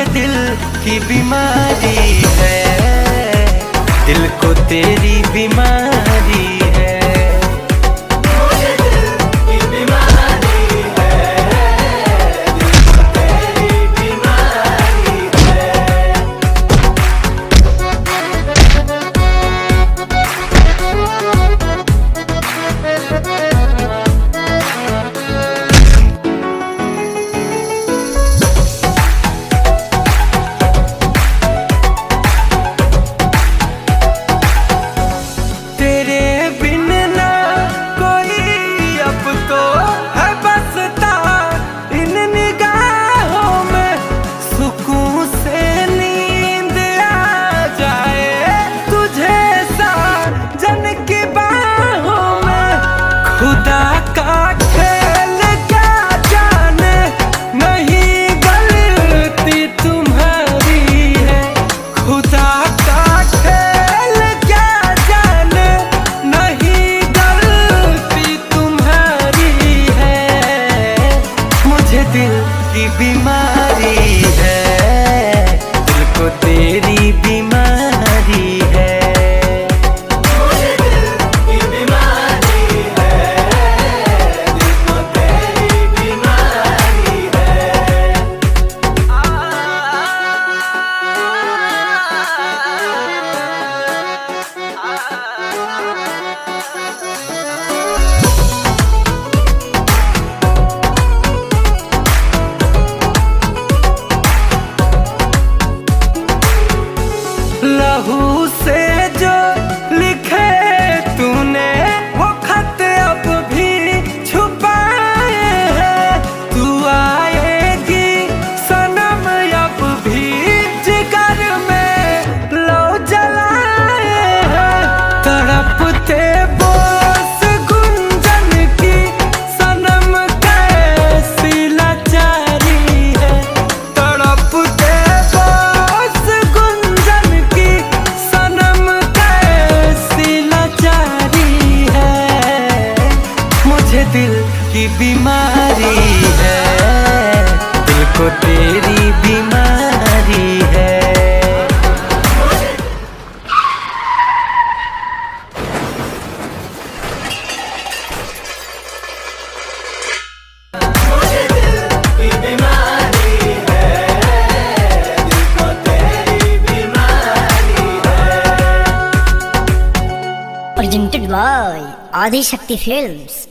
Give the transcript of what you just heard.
मुझे दिल की बीमारी है, दिल को तेरी बीमारी है। मुझे दिल की बीमारी है, दिल को तेरी बीमारी है। तेरे बिन ना कोई अब तो है बसता इन निगाहों में, सुकून से नींद आ जाए तुझे साजन की बाहों में। खुदा का खेल क्या जाने, नहीं गलती तुम्हारी है। खुदा का खेल क्या जाने, नहीं गलती तुम्हारी है। मुझे दिल की बीमारी है, दिल को तेरी बीमारी है। मुझे दिल की बीमारी है, दिल को तेरी बीमारी है। लहू से जो लिखे तूने वो खत अब भी छुपाए हैं। तू आएगी सनम अब भी जिगर में लो जलाए हैं। तड़पते बोस गुंजन की सनम कैसी लाचारी है। तड़पते बोस गुंजन की सनम कैसी लाचारी है। मुझे दिल की बीमारी है, दिल को तेरी बीमारी है। मुझे दिल की बीमारी है, दिल को तेरी बीमारी है। presented by Adi Shakti Films।